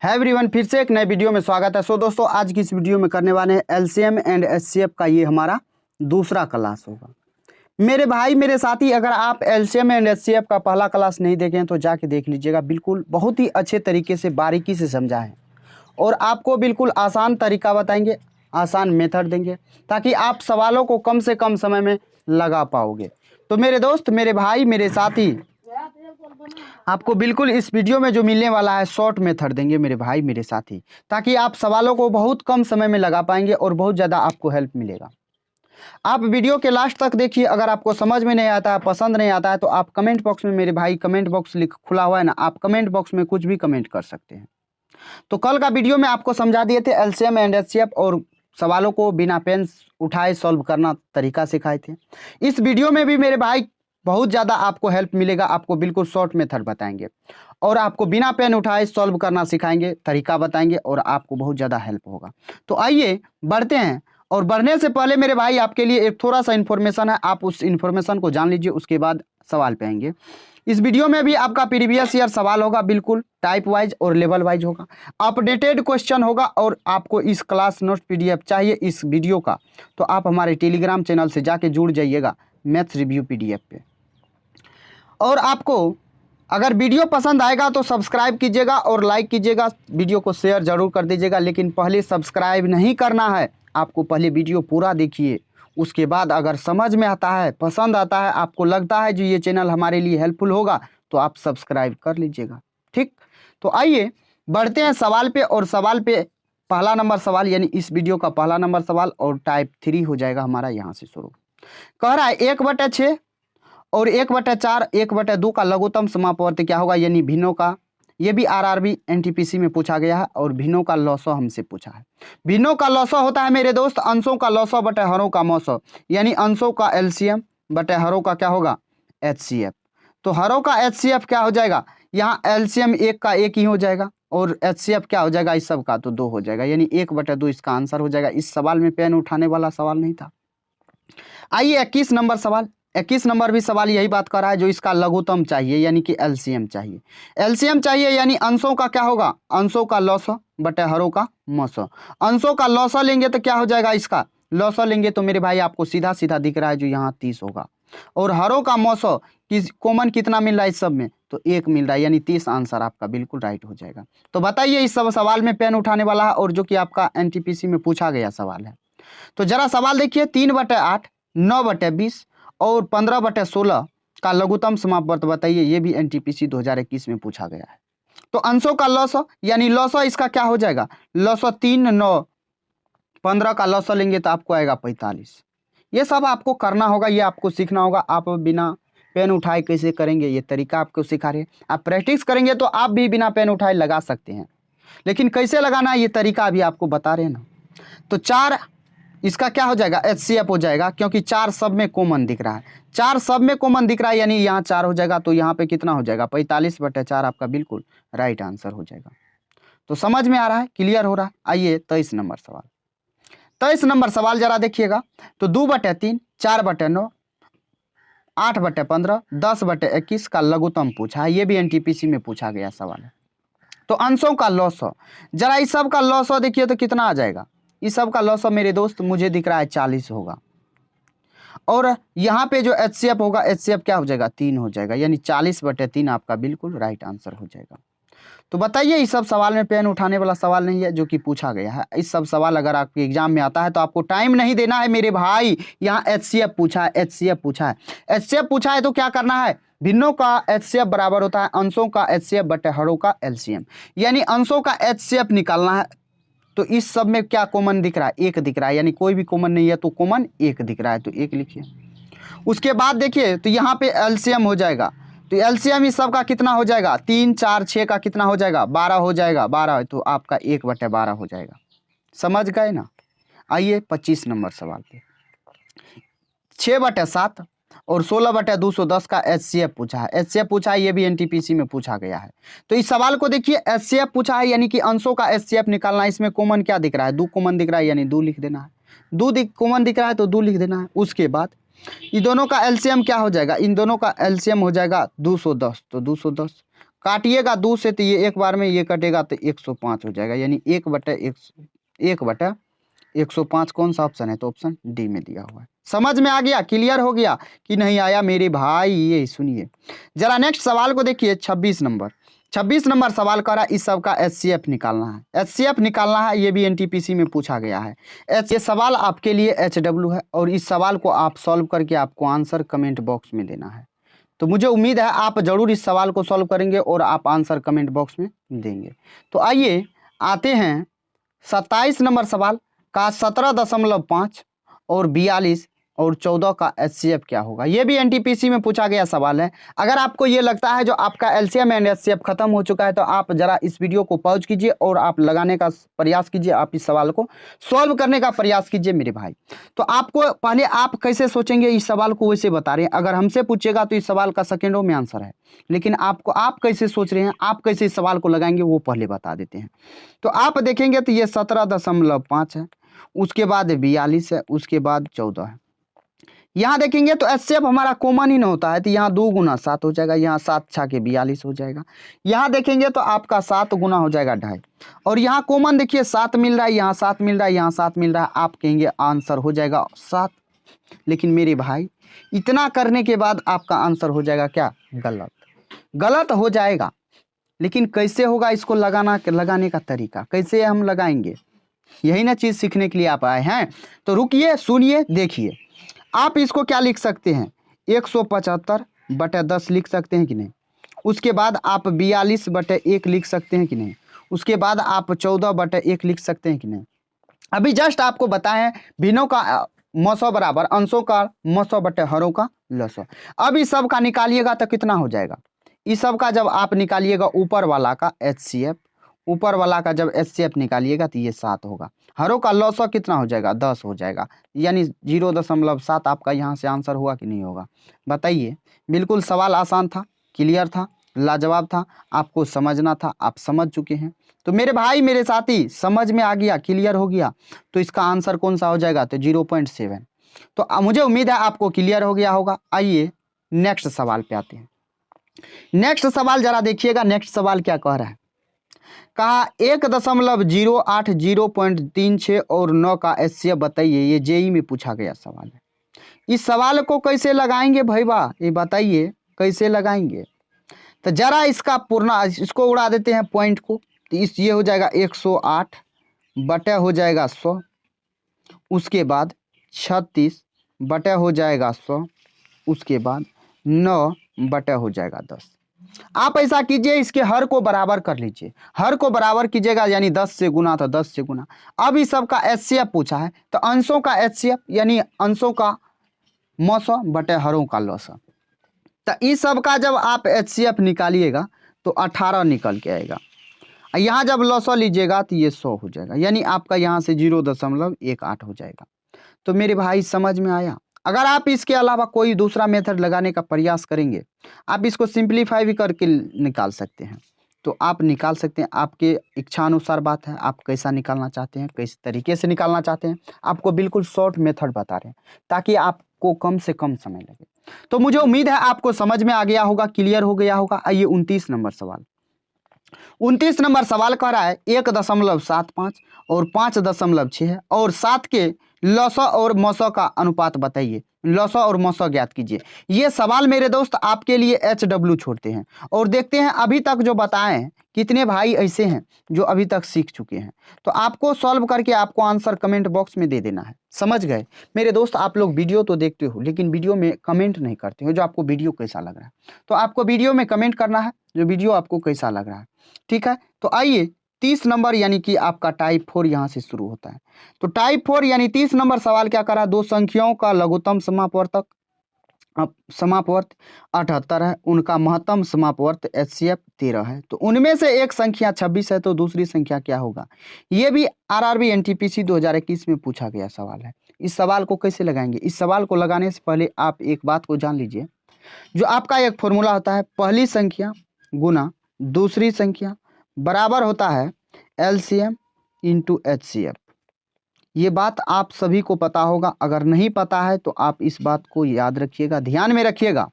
है एवरीवन, फिर से एक नए वीडियो में स्वागत है। दोस्तों आज की इस वीडियो में करने वाले हैं एलसीएम एंड एचसीएफ का ये हमारा दूसरा क्लास होगा। मेरे भाई मेरे साथी, अगर आप एलसीएम एंड एचसीएफ का पहला क्लास नहीं देखे हैं तो जाके देख लीजिएगा। बिल्कुल बहुत ही अच्छे तरीके से बारीकी से समझा है और आपको बिल्कुल आसान तरीका बताएंगे, आसान मेथड देंगे ताकि आप सवालों को कम से कम समय में लगा पाओगे। तो मेरे दोस्त, मेरे भाई, मेरे साथी, आपको बिल्कुल इस वीडियो में जो मिलने वाला है शॉर्ट मेथड देंगे मेरे भाई मेरे साथी, ताकि आप सवालों को बहुत कम समय में लगा पाएंगे और बहुत ज़्यादा आपको हेल्प मिलेगा। आप वीडियो के लास्ट तक देखिए। अगर आपको समझ में नहीं आता है, पसंद नहीं आता है तो आप कमेंट बॉक्स में, मेरे भाई कमेंट बॉक्स लिख खुला हुआ है ना, आप कमेंट बॉक्स में कुछ भी कमेंट कर सकते हैं। तो कल का वीडियो में आपको समझा दिए थे एलसीएम एंड एचसीएफ और सवालों को बिना पेन उठाए सॉल्व करना तरीका सिखाए थे। इस वीडियो में भी मेरे भाई बहुत ज़्यादा आपको हेल्प मिलेगा। आपको बिल्कुल शॉर्ट मेथड बताएंगे और आपको बिना पेन उठाए सॉल्व करना सिखाएंगे, तरीका बताएंगे और आपको बहुत ज़्यादा हेल्प होगा। तो आइए बढ़ते हैं। और बढ़ने से पहले मेरे भाई आपके लिए एक थोड़ा सा इन्फॉर्मेशन है, आप उस इन्फॉर्मेशन को जान लीजिए, उसके बाद सवाल पे आएंगे। इस वीडियो में भी आपका प्रीवियस ईयर सवाल होगा, बिल्कुल टाइप वाइज और लेवल वाइज होगा, अपडेटेड क्वेश्चन होगा। और आपको इस क्लास नोट पीडीएफ चाहिए इस वीडियो का तो आप हमारे टेलीग्राम चैनल से जाके जुड़ जाइएगा मैथ्स रिव्यू पीडीएफ पे। और आपको अगर वीडियो पसंद आएगा तो सब्सक्राइब कीजिएगा और लाइक कीजिएगा, वीडियो को शेयर जरूर कर दीजिएगा। लेकिन पहले सब्सक्राइब नहीं करना है, आपको पहले वीडियो पूरा देखिए, उसके बाद अगर समझ में आता है, पसंद आता है, आपको लगता है जो ये चैनल हमारे लिए हेल्पफुल होगा तो आप सब्सक्राइब कर लीजिएगा। ठीक, तो आइए बढ़ते हैं सवाल पे। और सवाल पे पहला नंबर सवाल, यानी इस वीडियो का पहला नंबर सवाल और टाइप 3 हो जाएगा हमारा यहाँ से शुरू। कह रहा है 1/6 और 1/4 1/2 का लघुत्तम समापवर्ती क्या होगा, यानी भिन्नों का। ये भी आरआरबी एनटीपीसी में पूछा गया है और भिन्नों का लॉसो हमसे पूछा है। भिन्नों का लॉसो होता है मेरे दोस्त अंशों का लॉसो बटे हरों का मौसो, यानी अंशों का एलसीएम बटे हरों का क्या होगा, एचसीएफ। तो हरों का एचसीएफ क्या हो जाएगा, यहाँ एलसीएम 1 का 1 ही हो जाएगा और एचसीएफ क्या हो जाएगा इस सब का, तो 2 हो जाएगा, यानी 1/2 इसका आंसर हो जाएगा। इस सवाल में पेन उठाने वाला सवाल नहीं था। आइए 21 नंबर सवाल। 21 नंबर भी सवाल यही बात कर रहा है, जो इसका लघुत्तम चाहिए यानी कि एलसीएम चाहिए। एलसीएम चाहिए यानी अंशों का क्या होगा, अंशों का लॉसो बटे हरों का मौसो। अंशों का लॉसो लेंगे तो क्या हो जाएगा, इसका लॉसो लेंगे तो मेरे भाई आपको सीधा सीधा दिख रहा है जो यहाँ 30 होगा। और हरों का मौसो कॉमन कितना मिल रहा है इस सब में, तो 1 मिल रहा है, यानी 30 आंसर आपका बिल्कुल राइट हो जाएगा। तो बताइए इस सब सवाल में पेन उठाने वाला है और जो कि आपका एनटीपीसी में पूछा गया सवाल है। तो जरा सवाल देखिए, 3/8 9/20 और 15/16 का लघुत्तम समापवर्त बताइए। ये भी एनटीपीसी 2021 में पूछा गया है। तो अंशों का लॉसो यानी लॉसो इसका क्या हो जाएगा, लॉसो 3 9 15 का लॉसो लेंगे तो आपको आएगा 45। ये सब आपको करना होगा, ये आपको सीखना होगा। आप बिना पेन उठाए कैसे करेंगे ये तरीका आपको सिखा रहे हैं। आप प्रैक्टिस करेंगे तो आप भी बिना पेन उठाए लगा सकते हैं, लेकिन कैसे लगाना है ये तरीका अभी आपको बता रहे हैं ना। तो 4 इसका क्या हो जाएगा, एचसीएफ हो जाएगा, क्योंकि 4 सब में कॉमन दिख रहा है। 4 सब में कॉमन दिख रहा है यानी यहाँ 4 हो जाएगा, तो यहाँ पे कितना हो जाएगा, 45/4 आपका बिल्कुल राइट आंसर हो जाएगा। तो समझ में आ रहा है, क्लियर हो रहा है। आइए 23 नंबर सवाल। 23 नंबर सवाल जरा देखिएगा। तो 2/3 4/9 8/15 10/21 का लघुत्तम पूछा है। ये भी एनटीपीसी में पूछा गया सवाल है। तो अंशों का लॉसो, जरा इस सब का लॉसो देखिए तो कितना आ जाएगा। इस सब का लॉसो मेरे दोस्त मुझे दिख रहा है 40 होगा। और यहाँ पे जो एचसीएफ होगा, एचसीएफ क्या हो जाएगा, 3 हो जाएगा, यानी 40/3 आपका बिल्कुल राइट आंसर हो जाएगा। तो बताइए इस सब सवाल में पेन उठाने वाला सवाल नहीं है जो कि पूछा गया है। इस सब सवाल अगर आपके एग्जाम में आता है तो आपको टाइम नहीं देना है मेरे भाई। यहाँ एचसीएफ पूछा है, एचसीएफ पूछा है, एचसीएफ पूछा है तो क्या करना है, भिन्नों का एचसीएफ बराबर होता है अंशों का एचसीएफ बटे हरों का एलसीएम, यानी अंशों का एचसीएफ निकालना है। तो इस सब में क्या कॉमन दिख रहा है, 1 दिख रहा है, यानी कोई भी कॉमन नहीं है तो कॉमन 1 दिख रहा है, तो 1 लिखिए। उसके बाद देखिए तो यहाँ पे एलसीएम हो जाएगा। तो एलसीएम इस सब का कितना हो जाएगा, 3 4 6 का कितना हो जाएगा, 12 हो जाएगा। 12 तो आपका 1/12 हो जाएगा। समझ गए ना। आइए 25 नंबर सवाल पे। 6/7 और 16/210 का एचसीएफ पूछा है। एचसीएफ पूछा है, ये भी एनटीपीसी में पूछा गया है। तो इस सवाल को देखिए, एचसीएफ पूछा है यानी कि अंशों का एचसीएफ निकालना है। इसमें कॉमन क्या दिख रहा है, 2 कॉमन दिख रहा है, यानी 2 लिख देना है। 2 कॉमन दिख रहा है तो 2 लिख देना है। उसके बाद इन दोनों का एलसीएम क्या हो जाएगा, इन दोनों का एलसीएम हो जाएगा 210, तो 210 काटिएगा 2 से तो ये एक बार में ये कटेगा तो 105 हो जाएगा, यानी 1/105 कौन सा ऑप्शन है? तो ऑप्शन डी में दिया हुआ है। समझ में आ गया, क्लियर हो गया कि नहीं आया मेरे भाई? ये सुनिए जरा नेक्स्ट सवाल को देखिए। 26 नंबर सवाल करा, इस सब का एचसीएफ निकालना है। एचसीएफ निकालना है, ये भी एनटीपीसी में पूछा गया है। ये सवाल आपके लिए एचडब्ल्यू है और इस सवाल को आप सॉल्व करके आपको आंसर कमेंट बॉक्स में देना है। तो मुझे उम्मीद है आप जरूर इस सवाल को सॉल्व करेंगे और आप आंसर कमेंट बॉक्स में देंगे। तो आइए आते हैं 27 नंबर सवाल का 17.5 और 42 और 14 का एचसीएफ क्या होगा? ये भी एनटीपीसी में पूछा गया सवाल है। अगर आपको ये लगता है जो आपका एलसीएम एंड एचसीएफ खत्म हो चुका है तो आप जरा इस वीडियो को पॉज कीजिए और आप लगाने का प्रयास कीजिए, आप इस सवाल को सॉल्व करने का प्रयास कीजिए मेरे भाई। तो आपको पहले आप कैसे सोचेंगे इस सवाल को वैसे बता रहे हैं। अगर हमसे पूछेगा तो इस सवाल का सेकेंडों में आंसर है, लेकिन आप कैसे सोच रहे हैं, आप कैसे इस सवाल को लगाएंगे वो पहले बता देते हैं। तो आप देखेंगे तो ये 17.5 है, उसके बाद 42 है, उसके बाद 14 है। यहाँ देखेंगे तो एचसीएफ हमारा कॉमन ही ना होता है, तो यहाँ 2 गुना 7 हो जाएगा, यहाँ 7 छः के 42 हो जाएगा। यहाँ देखेंगे तो आपका 7 गुना हो जाएगा 2.5, और यहाँ कॉमन देखिए 7 मिल रहा है, यहाँ 7 मिल रहा है, यहाँ 7 मिल रहा है। आप कहेंगे आंसर हो जाएगा 7, लेकिन मेरे भाई इतना करने के बाद आपका आंसर हो जाएगा क्या? गलत हो जाएगा। लेकिन कैसे होगा इसको लगाने का तरीका कैसे हम लगाएंगे, यही ना चीज़ सीखने के लिए आप आए हैं। तो रुकिए, सुनिए, देखिए। आप इसको क्या लिख सकते हैं? 175/10 लिख सकते हैं कि नहीं? उसके बाद आप 42/1 लिख सकते हैं कि नहीं? उसके बाद आप 14/1 लिख सकते हैं कि नहीं? अभी जस्ट आपको बताएं भिन्नों का मसौ बराबर अंशों का मसौ बटे हरों का लसौ। अब इस सब का निकालिएगा तो कितना हो जाएगा? इस सब का जब आप निकालिएगा ऊपर वाला का एचसीएफ, ऊपर वाला का जब एचसीएफ निकालिएगा तो ये 7 होगा। हरों का लसौ कितना हो जाएगा? 10 हो जाएगा, यानी 0.7 आपका यहाँ से आंसर हुआ कि नहीं होगा? बताइए। बिल्कुल सवाल आसान था, क्लियर था, लाजवाब था, आपको समझना था, आप समझ चुके हैं। तो मेरे भाई मेरे साथी समझ में आ गया, क्लियर हो गया, तो इसका आंसर कौन सा हो जाएगा? तो 0.7। तो मुझे उम्मीद है आपको क्लियर हो गया होगा। आइए नेक्स्ट सवाल पे आते हैं। नेक्स्ट सवाल जरा देखिएगा, नेक्स्ट सवाल क्या कह रहा है? कहा 1.08 0.36 और 9 का एचसीएफ बताइए। ये जेई में पूछा गया सवाल है। इस सवाल को कैसे लगाएंगे भाई बा, ये बताइए कैसे लगाएंगे? तो जरा इसका पूर्ण इसको उड़ा देते हैं पॉइंट को, तो ये हो जाएगा 108 बटे हो जाएगा 100, उसके बाद 36 बटे हो जाएगा 100, उसके बाद 9 बटे हो जाएगा 10। आप ऐसा कीजिए, इसके हर को बराबर कर लीजिए, हर को बराबर कीजिएगा, यानी 10 से गुना तो 10 से गुना। अब इस सब का एचसीएफ पूछा है, तो अंशों का एचसीएफ यानी अंशों का मसौ बटे हरों का लसौ। तो इस सब का जब आप एचसीएफ निकालिएगा तो 18 निकल के आएगा। यहाँ जब लसौ लीजिएगा तो ये 100 हो जाएगा, यानी आपका यहाँ से 0.18 हो जाएगा। तो मेरे भाई समझ में आया? अगर आप इसके अलावा कोई दूसरा मेथड लगाने का प्रयास करेंगे, आप इसको सिंप्लीफाई भी करके निकाल सकते हैं, तो आप निकाल सकते हैं। आपके इच्छानुसार बात है, आप कैसा निकालना चाहते हैं, किस तरीके से निकालना चाहते हैं। आपको बिल्कुल शॉर्ट मेथड बता रहे हैं ताकि आपको कम से कम समय लगे। तो मुझे उम्मीद है आपको समझ में आ गया होगा, क्लियर हो गया होगा। आइए 29 नंबर सवाल। 29 नंबर सवाल कह रहा है 1.75 और 5.6 है और 7 के लसौ और मसौ का अनुपात बताइए। लसौ और मसौ ज्ञात कीजिए। ये सवाल मेरे दोस्त आपके लिए एचडब्ल्यू छोड़ते हैं और देखते हैं अभी तक जो बताए हैं कितने भाई ऐसे हैं जो अभी तक सीख चुके हैं। तो आपको सॉल्व करके आपको आंसर कमेंट बॉक्स में दे देना है। समझ गए मेरे दोस्त? आप लोग वीडियो तो देखते हो लेकिन वीडियो में कमेंट नहीं करते हो जो आपको वीडियो कैसा लग रहा है। तो आपको वीडियो में कमेंट करना है जो वीडियो आपको कैसा लग रहा है, ठीक है? तो आइए 30 नंबर यानी कि आपका टाइप 4 यहाँ से शुरू होता है। तो टाइप 4 यानी 30 नंबर सवाल क्या करा? दो संख्याओं का लघुत्तम समापवर्तक समापवर्त 78 है, उनका महत्तम समापवर्त एचसीएफ 13 है। तो उनमें से एक संख्या 26 है, तो दूसरी संख्या क्या होगा? ये भी आरआरबी एनटीपीसी 2021 में पूछा गया सवाल है। इस सवाल को कैसे लगाएंगे? इस सवाल को लगाने से पहले आप एक बात को जान लीजिए, जो आपका एक फॉर्मूला होता है, पहली संख्या गुना दूसरी संख्या बराबर होता है एलसीएम इंटू एचसीएफ। ये बात आप सभी को पता होगा, अगर नहीं पता है तो आप इस बात को याद रखिएगा, ध्यान में रखिएगा।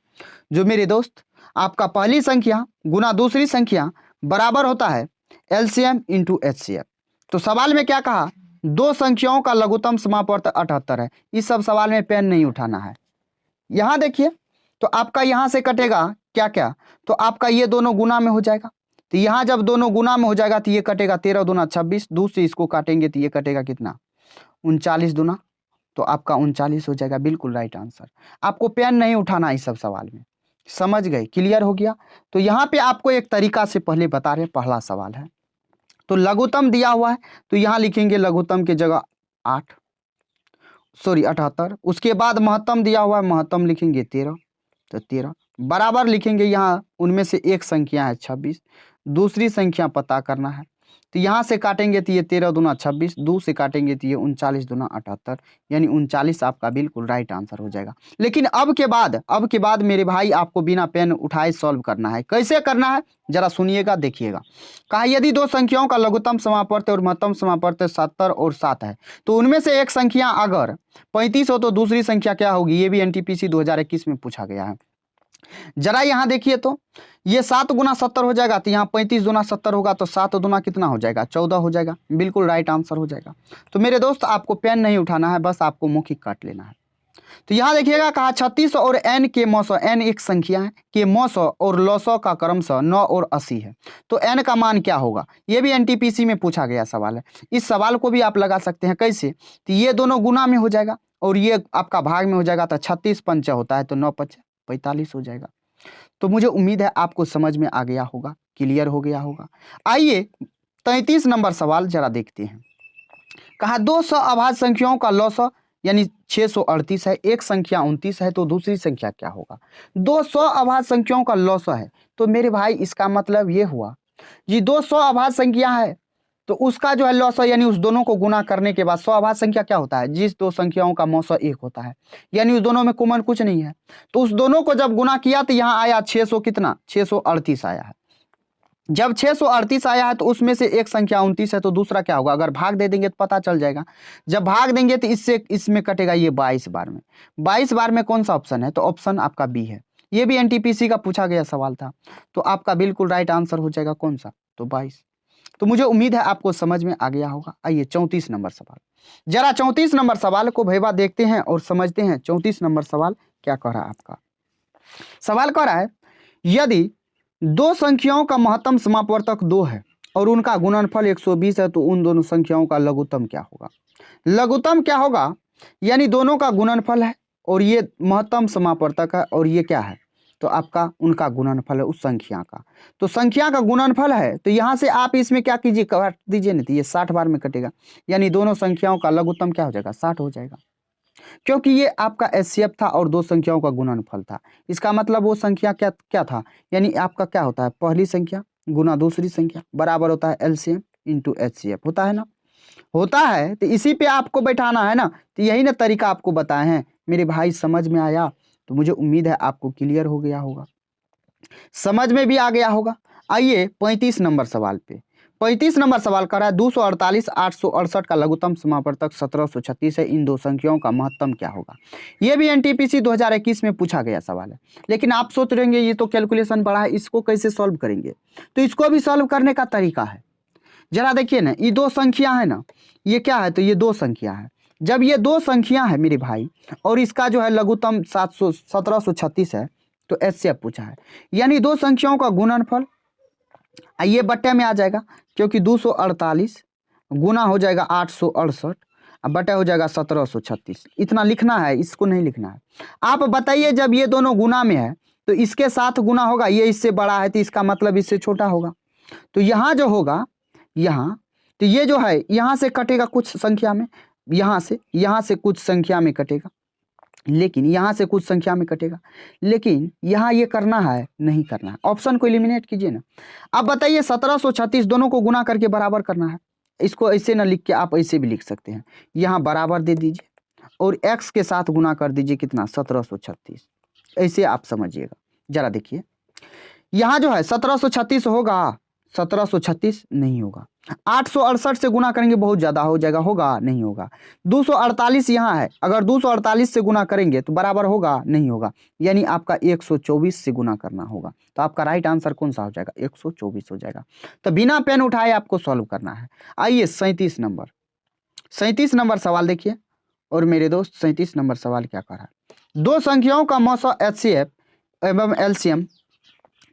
जो मेरे दोस्त आपका पहली संख्या गुना दूसरी संख्या बराबर होता है एलसीएम इंटू एचसीएफ। तो सवाल में क्या कहा, दो संख्याओं का लघुत्तम समापवर्त 78 है। इस सब सवाल में पेन नहीं उठाना है। यहां देखिए तो आपका यहां से कटेगा क्या क्या, तो आपका ये दोनों गुना में हो जाएगा। तो यहां जब दोनों गुना में हो जाएगा तो ये कटेगा 13 दूना 26, दूसरी इसको काटेंगे तो ये कटेगा कितना 39 दूना, तो आपका 39 हो जाएगा। बिल्कुल राइट आंसर। आपको पेन नहीं उठाना इस सब सवाल में, समझ गए, क्लियर हो गया। तो यहाँ पे आपको एक तरीका से पहले बता रहे, पहला सवाल है तो लघुत्तम दिया हुआ है तो यहाँ लिखेंगे लघुत्तम की जगह 78। उसके बाद महत्तम दिया हुआ है, महत्तम लिखेंगे 13, तो 13 बराबर लिखेंगे। यहाँ उनमें से एक संख्या है 26, दूसरी संख्या पता करना है। तो यहाँ से काटेंगे तो ये 13 दूना 26, 2 से काटेंगे तो ये 39 दूना 78, यानी 39 आपका बिल्कुल राइट आंसर हो जाएगा। लेकिन अब के बाद मेरे भाई आपको बिना पेन उठाए सॉल्व करना है। कैसे करना है जरा सुनिएगा, देखिएगा। कहा यदि दो संख्याओं का लघुत्तम समापवर्त और महत्तम समापवर्त 70 और 7 है तो उनमें से एक संख्या अगर 35 हो तो दूसरी संख्या क्या होगी। ये भी एनटीपीसी 2021 में पूछा गया है। जरा यहाँ देखिए तो ये 7 गुना 70 हो जाएगा, तो यहाँ 35 गुना 70 होगा, तो 7 दुना कितना हो जाएगा 14 हो जाएगा। बिल्कुल राइट आंसर हो जाएगा। तो मेरे दोस्त आपको पेन नहीं उठाना है, बस आपको मौखिक काट लेना है। तो यहाँ देखिएगा कहा 36 और n के मौसौ, n एक संख्या है, के मौसौ और लौसौ का क्रमशः 9 और 80 है, तो n का मान क्या होगा। ये भी एनटीपीसी में पूछा गया सवाल है। इस सवाल को भी आप लगा सकते हैं। कैसे, तो ये दोनों गुना में हो जाएगा और ये आपका भाग में हो जाएगा, तो 36 पंचा होता है तो 9 5 45 हो जाएगा। तो मुझे उम्मीद है आपको समझ में आ गया होगा, क्लियर हो गया होगा। आइए 33 नंबर सवाल जरा देखते हैं। कहा 200 अभाज्य संख्याओं का लौसौ यानी 638 है, एक संख्या 29 है, तो दूसरी संख्या क्या होगा। 200 अभाज्य संख्याओं का लौसौ है, तो मेरे भाई इसका मतलब ये हुआ जी 200 अभाज्य संख्या है तो उसका जो है लौसौ यानी उस दोनों को गुना करने के बाद 100 अभाज्य संख्या क्या होता है, जिस दो संख्याओं का मौसौ 1 होता है, यानी उस दोनों में कॉमन कुछ नहीं है। तो उस दोनों को जब गुना किया तो यहाँ आया 600 कितना 638 आया है। जब 638 आया है तो उसमें से एक संख्या 29 है, तो दूसरा क्या होगा। अगर भाग दे देंगे तो पता चल जाएगा। जब भाग देंगे तो इससे इसमें कटेगा ये 22 बार में। 22 बार में कौन सा ऑप्शन है, तो ऑप्शन आपका बी है। ये भी एनटीपीसी का पूछा गया सवाल था, तो आपका बिल्कुल राइट आंसर हो जाएगा कौन सा, तो 22। तो मुझे उम्मीद है आपको समझ में आ गया होगा। आइए 34 नंबर सवाल, जरा 34 नंबर सवाल को भैया देखते हैं और समझते हैं। 34 नंबर सवाल क्या कह रहा है आपका। सवाल कह रहा है यदि दो संख्याओं का महत्तम समापवर्तक 2 है और उनका गुणनफल 120 है तो उन दोनों संख्याओं का लघुत्तम क्या होगा। लघुत्तम क्या होगा, यानी दोनों का गुणनफल है और ये महत्तम समापवर्तक है और ये क्या है, तो आपका उनका गुणनफल है उस संख्या का। तो संख्या का गुणनफल है तो यहाँ से आप इसमें क्या कीजिए, काट दीजिए, नहीं तो ये 60 बार में कटेगा, यानी दोनों संख्याओं का लघुत्तम क्या हो जाएगा 60 हो जाएगा, क्योंकि ये आपका एचसीएफ था और दो संख्याओं का गुणनफल था। इसका मतलब वो संख्या क्या क्या था, यानी आपका क्या होता है पहली संख्या गुना दूसरी संख्या बराबर होता है एलसीएम इंटू एचसीएफ, होता है ना, होता है। तो इसी पे आपको बैठाना है ना, तो यही ना तरीका आपको बताए हैं मेरे भाई। समझ में आया तो मुझे उम्मीद है आपको क्लियर हो गया होगा, समझ में भी आ गया होगा। आइए 35 नंबर सवाल पे। 35 नंबर सवाल कर रहा है 248 868 का लघुत्तम समापवर्तक 1736 है, इन दो संख्याओं का महत्तम क्या होगा। ये भी एनटीपीसी 2021 में पूछा गया सवाल है। लेकिन आप सोच रहे ये तो कैलकुलेशन बड़ा है, इसको कैसे सॉल्व करेंगे, तो इसको भी सॉल्व करने का तरीका है। जरा देखिए ना, ये दो संख्या है ना, ये क्या है, तो ये दो संख्या है। जब ये दो संख्या है मेरे भाई और इसका जो है लघुत्तम 1736 है, तो एचसीएफ पूछा है, यानी दो संख्याओं का गुणनफल ये बट्टे में आ जाएगा, क्योंकि 248 गुना हो जाएगा 868 अब बटा हो जाएगा 1736। इतना लिखना है, इसको नहीं लिखना है। आप बताइए जब ये दोनों गुना में है तो इसके साथ गुना होगा, ये इससे बड़ा है तो इसका मतलब इससे छोटा होगा। तो यहाँ जो होगा यहाँ, तो ये जो है यहाँ से कटेगा कुछ संख्या में, यहाँ से कुछ संख्या में कटेगा, लेकिन यहाँ से कुछ संख्या में कटेगा, लेकिन यहाँ ये करना है नहीं करना है। ऑप्शन को एलिमिनेट कीजिए ना। अब बताइए 1736 दोनों को गुना करके बराबर करना है। इसको ऐसे ना लिख के आप ऐसे भी लिख सकते हैं, यहाँ बराबर दे दीजिए और x के साथ गुना कर दीजिए कितना 1736, ऐसे आप समझिएगा। जरा देखिए यहाँ जो है 1736 होगा 1736 नहीं होगा। 868 से गुना करेंगे बहुत ज़्यादा हो जाएगा, होगा नहीं होगा। 248 यहाँ है, अगर 248 से गुना करेंगे तो बराबर होगा नहीं होगा, यानी आपका 124 से गुना करना होगा। तो आपका राइट आंसर कौन सा हो जाएगा? 124 हो जाएगा। तो बिना पेन उठाए आपको सॉल्व करना है। आइए 37 नंबर सवाल देखिए। और मेरे दोस्त 37 नंबर सवाल क्या कर रहा है? दो संख्याओं का मौसा HCF एवं LCM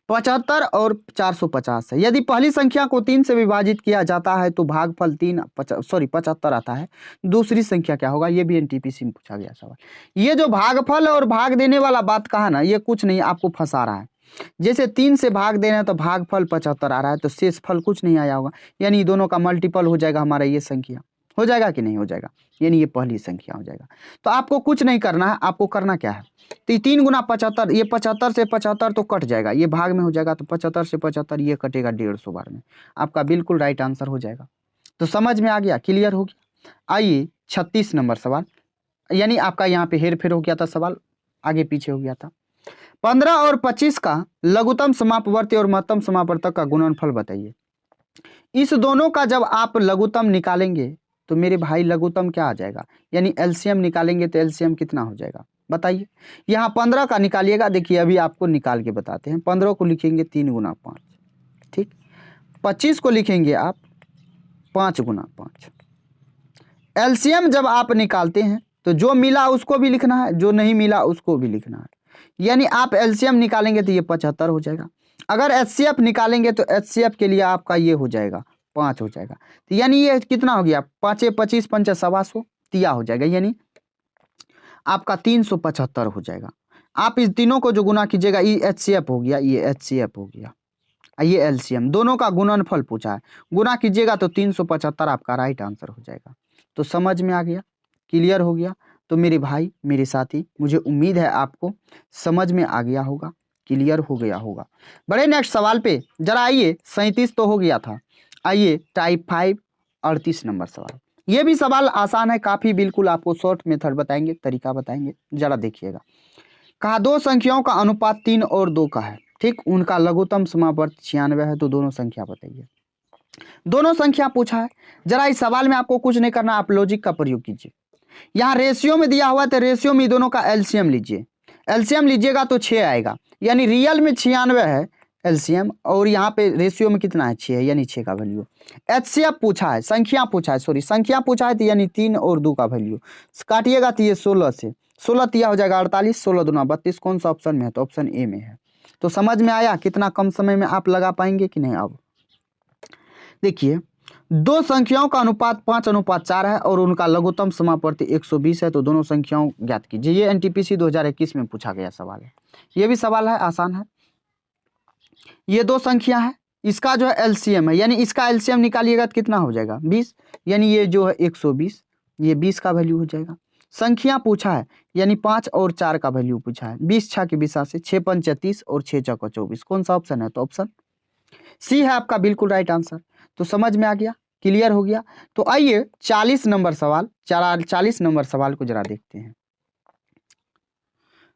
75 और 450 है। यदि पहली संख्या को 3 से विभाजित किया जाता है तो भागफल 75 आता है। दूसरी संख्या क्या होगा? ये भी एनटीपीसी में पूछा गया सवाल। ये जो भागफल और भाग देने वाला बात कहा ना, ये कुछ नहीं, आपको फंसा रहा है। जैसे 3 से भाग देना है तो भागफल 75 आ रहा है, तो शेष फल कुछ नहीं आया होगा, यानी दोनों का मल्टीपल हो जाएगा हमारा ये संख्या। हो जाएगा कि नहीं हो जाएगा? यानी ये पहली संख्या हो जाएगा। तो आपको कुछ नहीं करना है, आपको करना क्या है? तो 3 गुना 75, ये 75 से 75 तो कट जाएगा, ये भाग में हो जाएगा, तो 75 से 75 ये कटेगा 150 बार में। आपका बिल्कुल राइट आंसर हो जाएगा। तो समझ में आ गया, क्लियर हो गया। आइए 36 नंबर सवाल, यानी आपका यहाँ पे हेर फेर हो गया था, सवाल आगे पीछे हो गया था। 15 और 25 का लघुत्तम समापवर्ती और महत्तम समापवर्तक का गुणनफल बताइए। इस दोनों का जब आप लघुत्तम निकालेंगे तो मेरे भाई लघुत्तम क्या आ जाएगा? यानी एलसीएम निकालेंगे तो एलसीएम कितना हो जाएगा बताइए। यहाँ 15 का निकालिएगा, देखिए अभी आपको निकाल के बताते हैं। 15 को लिखेंगे 3 गुना 5, ठीक। 25 को लिखेंगे आप 5 गुना 5। एलसीएम जब आप निकालते हैं तो जो मिला उसको भी लिखना है, जो नहीं मिला उसको भी लिखना है। यानी आप एलसीएम निकालेंगे तो ये 75 हो जाएगा। अगर एचसीएफ निकालेंगे तो एचसीएफ के लिए आपका ये हो जाएगा 5 हो जाएगा। तो यानी ये कितना हो गया? 5 25 5 125 तिया हो जाएगा, यानी आपका 375 हो जाएगा। आप इस तीनों को जो गुना कीजिएगा, ये एचसीएफ हो गया, ये एचसीएफ हो गया, ये एलसीएम, दोनों का गुणनफल पूछा है, गुना कीजिएगा तो 375 आपका राइट आंसर हो जाएगा। तो समझ में आ गया, क्लियर हो गया। तो मेरे भाई मेरे साथी, मुझे उम्मीद है आपको समझ में आ गया होगा, क्लियर हो गया होगा। बड़े नेक्स्ट सवाल पे जरा आइए। 37 तो हो गया था। आइए टाइप 5 38 नंबर सवाल। ये भी सवाल आसान है काफी, बिल्कुल आपको शॉर्ट मेथड बताएंगे, तरीका बताएंगे, जरा देखिएगा। कहा दो संख्याओं का अनुपात 3 और 2 का है, ठीक। उनका लघुत्तम समापवर्ती 96 है, तो दोनों संख्या बताइए। दोनों संख्या पूछा है। जरा इस सवाल में आपको कुछ नहीं करना, आप लॉजिक का प्रयोग कीजिए। यहाँ रेशियो में दिया हुआ है तो रेशियो में दोनों का एलसीएम लीजिए। एलसीएम लीजिएगा तो 6 आएगा, यानी रियल में 96 है एलसीएम, और यहाँ पे रेशियो में कितना है? 6 है, यानी 6 का वैल्यू। एचसीएफ पूछा है, संख्या पूछा है, सॉरी संख्या पूछा है, तो यानी 3 और 2 का वैल्यू काटिएगा तो ये 16 से 16 तिया हो जाएगा 48, 16 दूना 32। कौन सा ऑप्शन में है? तो ऑप्शन ए में है। तो समझ में आया कितना कम समय में आप लगा पाएंगे कि नहीं? अब देखिए, दो संख्याओं का अनुपात 5:4 है और उनका लघुत्तम समापवर्ती 120 है, तो दोनों संख्याओं ज्ञात कीजिए। ये एनटीपीसी 2021 में पूछा गया सवाल है। ये भी सवाल है, आसान है। ये दो संख्या है, इसका जो है एलसीएम है, यानी इसका एलसीएम निकालिएगा तो कितना हो जाएगा? 20, यानी ये जो है 120, ये 20 का वैल्यू हो जाएगा। संख्या पूछा है, यानी 5 और 4 का वैल्यू पूछा है। 20 6 के 20 6 5 30 और 6 4 24। कौन सा ऑप्शन है? तो ऑप्शन सी है आपका बिल्कुल राइट आंसर। तो समझ में आ गया, क्लियर हो गया। तो आइए 40 नंबर सवाल, 40 नंबर सवाल को जरा देखते हैं।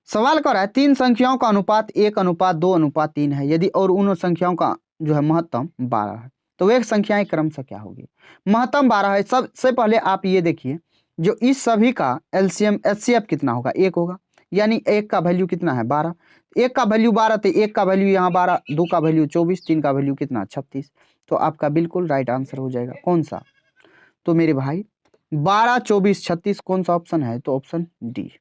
सवाल कर रहा है 3 संख्याओं का अनुपात 1:2:3 है, यदि और उन संख्याओं का जो है महत्तम 12 है, तो वे संख्याएं क्रमशः क्या होगी? महत्तम 12 है। सबसे पहले आप ये देखिए, जो इस सभी का एलसीएम एचसीएफ कितना होगा? 1 होगा, यानी 1 का वैल्यू कितना है? 12। 1 का वैल्यू 12, तो 1 का वैल्यू यहाँ 12, 2 का वैल्यू 24, 3 का वैल्यू कितना? 36। तो आपका बिल्कुल राइट आंसर हो जाएगा कौन सा? तो मेरे भाई 12 24 36 कौन सा ऑप्शन है? तो ऑप्शन डी।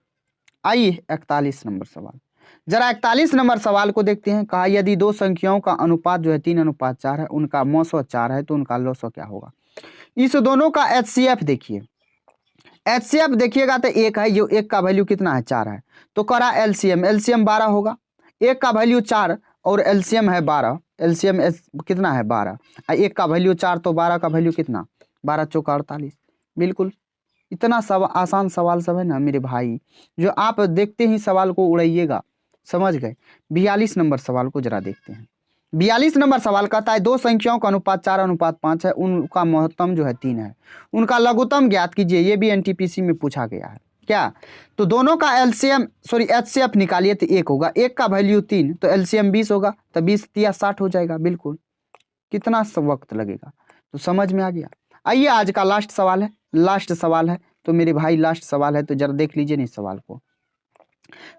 आइए 41 नंबर सवाल, जरा 41 नंबर सवाल को देखते हैं। कहा यदि दो संख्याओं का अनुपात जो है 3:4 है, उनका मौसा 4 है, तो उनका लौसा क्या होगा? इस दोनों का एचसीएफ देखिए, एचसीएफ देखिएगा तो 1 है, जो 1 का वैल्यू कितना है? 4 है। तो करा एलसीएम, एलसीएम 12 होगा। 1 का वैल्यू 4 और एलसीएम है 12, एलसीएम कितना है? 12। 1 का वैल्यू 4, तो 12 का वैल्यू कितना? 12 चौका 48। बिल्कुल, इतना आसान सवाल सब है ना मेरे भाई, जो आप देखते ही सवाल को उड़ाइएगा, समझ गए। 42 नंबर सवाल को जरा देखते हैं। 42 नंबर सवाल कहता है दो संख्याओं का अनुपात 4:5 है, उनका महत्तम जो है 3 है, उनका लघुत्तम ज्ञात कीजिए। ये भी एनटीपीसी में पूछा गया है क्या? तो दोनों का एलसीएम सॉरी एचसीएफ निकालिए तो 1 होगा। 1 का वैल्यू 3, तो एलसीएम 20 होगा, तो 20 तिया 60 हो जाएगा। बिल्कुल कितना वक्त लगेगा। तो समझ में आ गया। आइए आज का लास्ट सवाल है, लास्ट सवाल है तो मेरे भाई लास्ट सवाल है, तो जरा देख लीजिए नहीं सवाल को।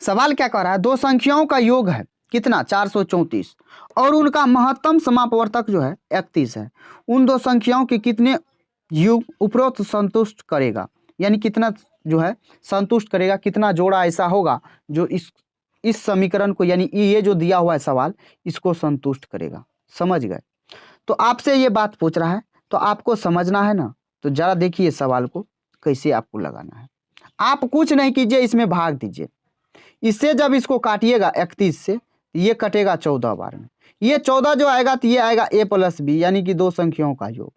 सवाल क्या कह रहा है, दो संख्याओं का योग है कितना 434 और उनका महत्तम समापवर्तक जो है 31 है। उन दो संख्याओं के कितने युग उपरोक्त संतुष्ट करेगा, यानी कितना जो है संतुष्ट करेगा, कितना जोड़ा ऐसा होगा जो इस समीकरण को, यानी ये जो दिया हुआ है सवाल, इसको संतुष्ट करेगा। समझ गए। तो आपसे ये बात पूछ रहा है तो आपको समझना है ना, तो जरा देखिए सवाल को कैसे आपको लगाना है। आप कुछ नहीं कीजिए, इसमें भाग दीजिए। इससे जब इसको काटिएगा 31 से, ये कटेगा 14 बार में, ये 14 जो आएगा तो ये आएगा a + b, यानी कि दो संख्याओं का योग।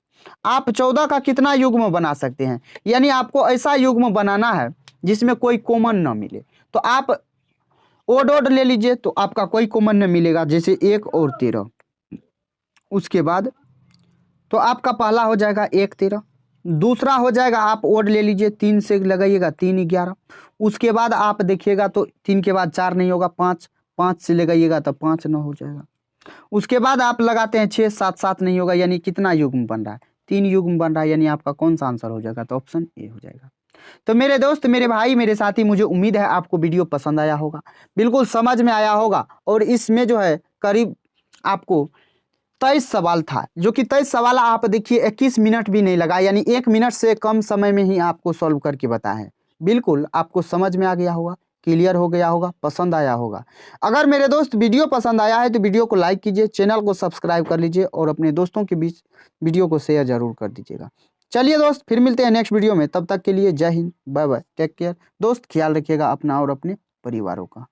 आप 14 का कितना युग्म बना सकते हैं, यानी आपको ऐसा युग्म बनाना है जिसमें कोई कॉमन ना मिले। तो आप ओड ओड ले लीजिए, तो आपका कोई कॉमन न मिलेगा, जैसे 1 और 13। उसके बाद तो आपका पहला हो जाएगा 1 13, दूसरा हो जाएगा आप ओड ले लीजिए, 3 से लगाइएगा 3 11। उसके बाद आप देखिएगा तो 3 के बाद 4 नहीं होगा, 5, 5 से लगाइएगा तो 5 9 हो जाएगा। उसके बाद आप लगाते हैं 6 7 7 नहीं होगा, यानी कितना युग्म बन रहा है, 3 युग्म बन रहा है, यानी आपका कौन सा आंसर हो जाएगा, तो ऑप्शन ए हो जाएगा। तो मेरे दोस्त, मेरे भाई, मेरे साथी, मुझे उम्मीद है आपको वीडियो पसंद आया होगा, बिल्कुल समझ में आया होगा। और इसमें जो है करीब आपको 23 सवाल था, जो कि 23 सवाल आप देखिए 21 मिनट भी नहीं लगा, यानी 1 मिनट से कम समय में ही आपको सॉल्व करके बताए हैं। बिल्कुल आपको समझ में आ गया होगा, क्लियर हो गया होगा, पसंद आया होगा। अगर मेरे दोस्त वीडियो पसंद आया है तो वीडियो को लाइक कीजिए, चैनल को सब्सक्राइब कर लीजिए और अपने दोस्तों के बीच वीडियो को शेयर जरूर कर दीजिएगा। चलिए दोस्त, फिर मिलते हैं नेक्स्ट वीडियो में, तब तक के लिए जय हिंद, बाय बाय, टेक केयर। दोस्त ख्याल रखिएगा अपना और अपने परिवारों का।